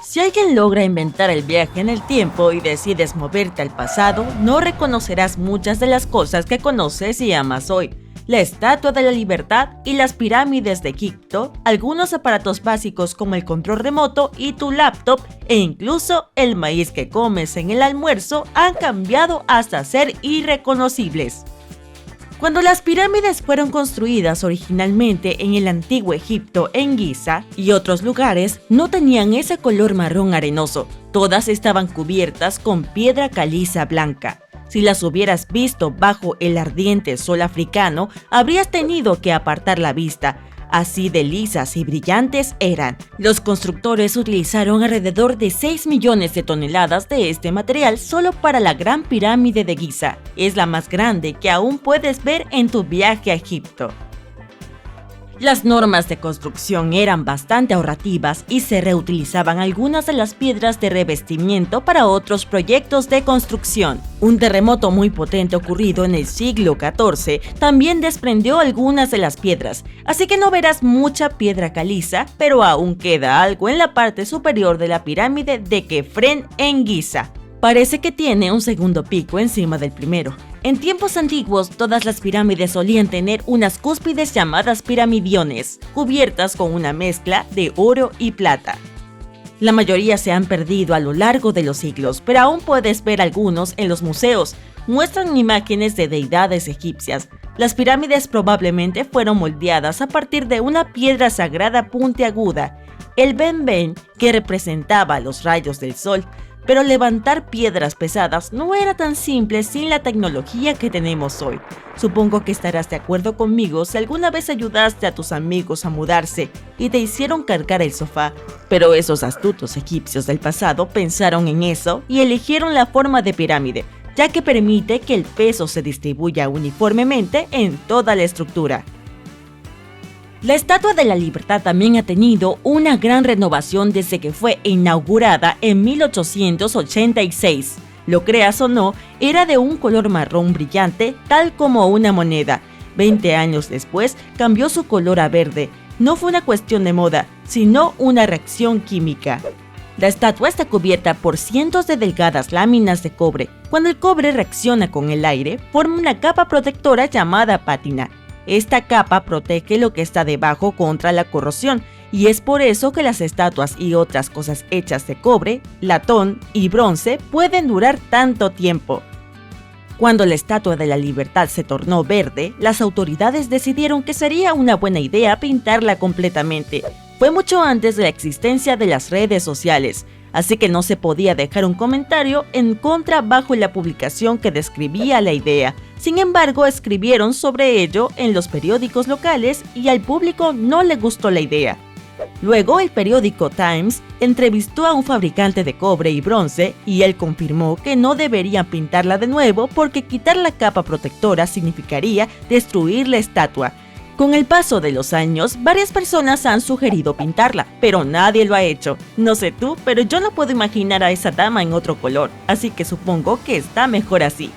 Si alguien logra inventar el viaje en el tiempo y decides moverte al pasado, no reconocerás muchas de las cosas que conoces y amas hoy. La Estatua de la Libertad y las pirámides de Egipto, algunos aparatos básicos como el control remoto y tu laptop, e incluso el maíz que comes en el almuerzo han cambiado hasta ser irreconocibles. Cuando las pirámides fueron construidas originalmente en el antiguo Egipto, en Giza y otros lugares, no tenían ese color marrón arenoso. Todas estaban cubiertas con piedra caliza blanca. Si las hubieras visto bajo el ardiente sol africano, habrías tenido que apartar la vista. Así de lisas y brillantes eran. Los constructores utilizaron alrededor de 6 millones de toneladas de este material solo para la Gran Pirámide de Giza. Es la más grande que aún puedes ver en tu viaje a Egipto. Las normas de construcción eran bastante ahorrativas y se reutilizaban algunas de las piedras de revestimiento para otros proyectos de construcción. Un terremoto muy potente ocurrido en el siglo XIV también desprendió algunas de las piedras, así que no verás mucha piedra caliza, pero aún queda algo en la parte superior de la pirámide de Kefren en Giza. Parece que tiene un segundo pico encima del primero. En tiempos antiguos, todas las pirámides solían tener unas cúspides llamadas piramidiones, cubiertas con una mezcla de oro y plata. La mayoría se han perdido a lo largo de los siglos, pero aún puedes ver algunos en los museos. Muestran imágenes de deidades egipcias. Las pirámides probablemente fueron moldeadas a partir de una piedra sagrada puntiaguda, el benben, que representaba los rayos del sol. Pero levantar piedras pesadas no era tan simple sin la tecnología que tenemos hoy. Supongo que estarás de acuerdo conmigo si alguna vez ayudaste a tus amigos a mudarse y te hicieron cargar el sofá. Pero esos astutos egipcios del pasado pensaron en eso y eligieron la forma de pirámide, ya que permite que el peso se distribuya uniformemente en toda la estructura. La Estatua de la Libertad también ha tenido una gran renovación desde que fue inaugurada en 1886. Lo creas o no, era de un color marrón brillante, tal como una moneda. 20 años después, cambió su color a verde. No fue una cuestión de moda, sino una reacción química. La estatua está cubierta por cientos de delgadas láminas de cobre. Cuando el cobre reacciona con el aire, forma una capa protectora llamada pátina. Esta capa protege lo que está debajo contra la corrosión, y es por eso que las estatuas y otras cosas hechas de cobre, latón y bronce pueden durar tanto tiempo. Cuando la Estatua de la Libertad se tornó verde, las autoridades decidieron que sería una buena idea pintarla completamente. Fue mucho antes de la existencia de las redes sociales, así que no se podía dejar un comentario en contra bajo la publicación que describía la idea. Sin embargo, escribieron sobre ello en los periódicos locales y al público no le gustó la idea. Luego, el periódico Times entrevistó a un fabricante de cobre y bronce y él confirmó que no deberían pintarla de nuevo porque quitar la capa protectora significaría destruir la estatua. Con el paso de los años, varias personas han sugerido pintarla, pero nadie lo ha hecho. No sé tú, pero yo no puedo imaginar a esa dama en otro color, así que supongo que está mejor así.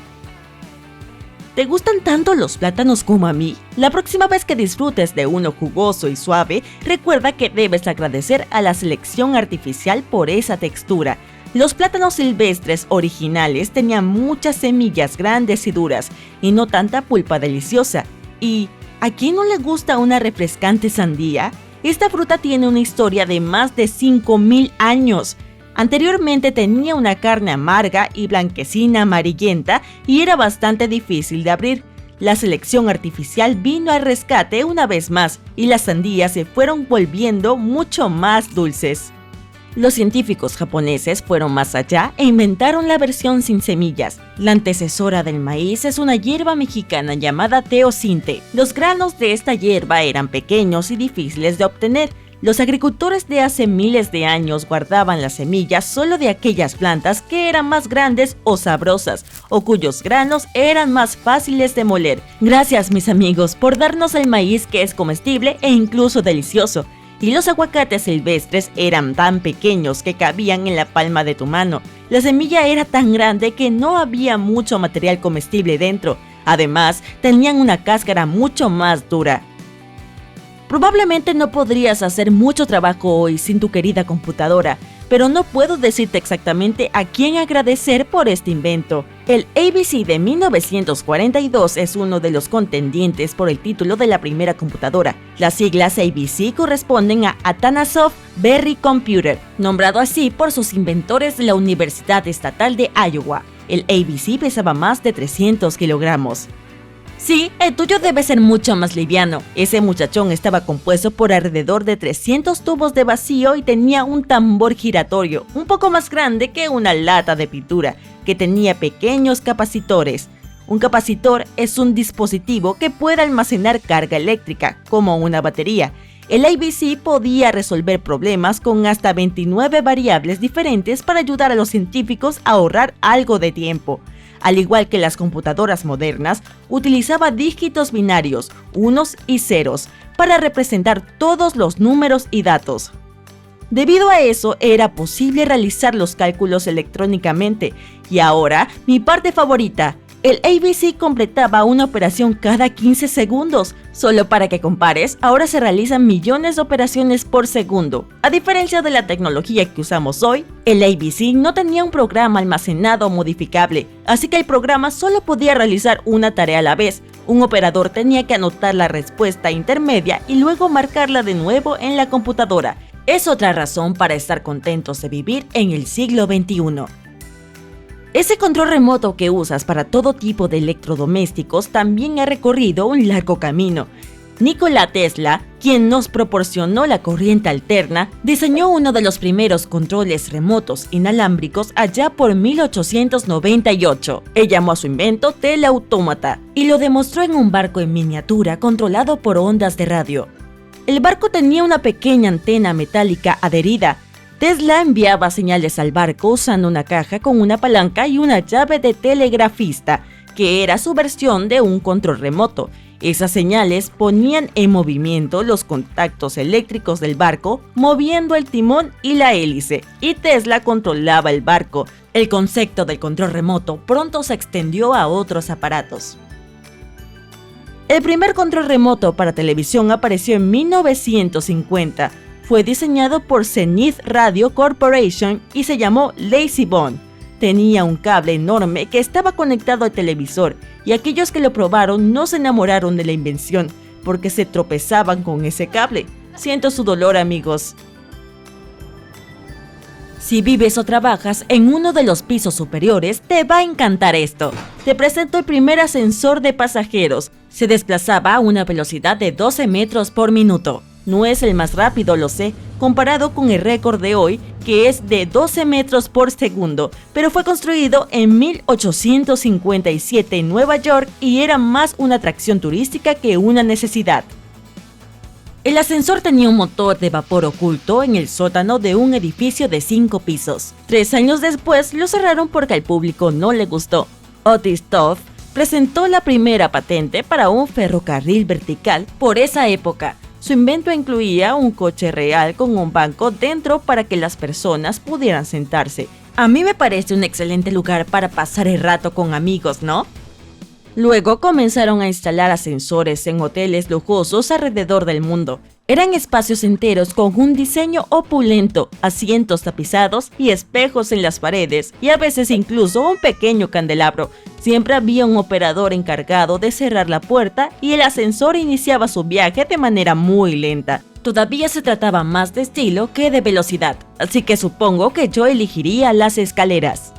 ¿Te gustan tanto los plátanos como a mí? La próxima vez que disfrutes de uno jugoso y suave, recuerda que debes agradecer a la selección artificial por esa textura. Los plátanos silvestres originales tenían muchas semillas grandes y duras, y no tanta pulpa deliciosa. ¿Y a quién no le gusta una refrescante sandía? Esta fruta tiene una historia de más de 5000 años. Anteriormente tenía una carne amarga y blanquecina amarillenta y era bastante difícil de abrir. La selección artificial vino al rescate una vez más y las sandías se fueron volviendo mucho más dulces. Los científicos japoneses fueron más allá e inventaron la versión sin semillas. La antecesora del maíz es una hierba mexicana llamada teosinte. Los granos de esta hierba eran pequeños y difíciles de obtener. Los agricultores de hace miles de años guardaban las semillas solo de aquellas plantas que eran más grandes o sabrosas, o cuyos granos eran más fáciles de moler. Gracias, mis amigos, por darnos el maíz que es comestible e incluso delicioso. Y los aguacates silvestres eran tan pequeños que cabían en la palma de tu mano. La semilla era tan grande que no había mucho material comestible dentro. Además, tenían una cáscara mucho más dura. Probablemente no podrías hacer mucho trabajo hoy sin tu querida computadora. pero no puedo decirte exactamente a quién agradecer por este invento. El ABC de 1942 es uno de los contendientes por el título de la primera computadora. Las siglas ABC corresponden a Atanasoff Berry Computer, nombrado así por sus inventores de la Universidad Estatal de Iowa. El ABC pesaba más de 300 kilogramos. Sí, el tuyo debe ser mucho más liviano. Ese muchachón estaba compuesto por alrededor de 300 tubos de vacío y tenía un tambor giratorio, un poco más grande que una lata de pintura, que tenía pequeños capacitores. Un capacitor es un dispositivo que puede almacenar carga eléctrica, como una batería. El ABC podía resolver problemas con hasta 29 variables diferentes para ayudar a los científicos a ahorrar algo de tiempo. Al igual que las computadoras modernas, utilizaba dígitos binarios, unos y ceros, para representar todos los números y datos. Debido a eso, era posible realizar los cálculos electrónicamente. Y ahora, mi parte favorita. El ABC completaba una operación cada 15 segundos. Solo para que compares, ahora se realizan millones de operaciones por segundo. A diferencia de la tecnología que usamos hoy, el ABC no tenía un programa almacenado o modificable, así que el programa solo podía realizar una tarea a la vez. Un operador tenía que anotar la respuesta intermedia y luego marcarla de nuevo en la computadora. Es otra razón para estar contentos de vivir en el siglo XXI. Ese control remoto que usas para todo tipo de electrodomésticos también ha recorrido un largo camino. Nikola Tesla, quien nos proporcionó la corriente alterna, diseñó uno de los primeros controles remotos inalámbricos allá por 1898. Él llamó a su invento teleautómata y lo demostró en un barco en miniatura controlado por ondas de radio. El barco tenía una pequeña antena metálica adherida. Tesla enviaba señales al barco usando una caja con una palanca y una llave de telegrafista, que era su versión de un control remoto. Esas señales ponían en movimiento los contactos eléctricos del barco, moviendo el timón y la hélice, y Tesla controlaba el barco. El concepto del control remoto pronto se extendió a otros aparatos. El primer control remoto para televisión apareció en 1950. Fue diseñado por Zenith Radio Corporation y se llamó LazyBone. Tenía un cable enorme que estaba conectado al televisor y aquellos que lo probaron no se enamoraron de la invención porque se tropezaban con ese cable. Siento su dolor, amigos. Si vives o trabajas en uno de los pisos superiores, te va a encantar esto. Te presento el primer ascensor de pasajeros. Se desplazaba a una velocidad de 12 metros por minuto. No es el más rápido, lo sé, comparado con el récord de hoy, que es de 12 metros por segundo, pero fue construido en 1857 en Nueva York y era más una atracción turística que una necesidad. El ascensor tenía un motor de vapor oculto en el sótano de un edificio de 5 pisos. 3 años después lo cerraron porque al público no le gustó. Otis Todd presentó la primera patente para un ferrocarril vertical por esa época. Su invento incluía un coche real con un banco dentro para que las personas pudieran sentarse. A mí me parece un excelente lugar para pasar el rato con amigos, ¿no? Luego comenzaron a instalar ascensores en hoteles lujosos alrededor del mundo. Eran espacios enteros con un diseño opulento, asientos tapizados y espejos en las paredes, y a veces incluso un pequeño candelabro. Siempre había un operador encargado de cerrar la puerta y el ascensor iniciaba su viaje de manera muy lenta. Todavía se trataba más de estilo que de velocidad, así que supongo que yo elegiría las escaleras.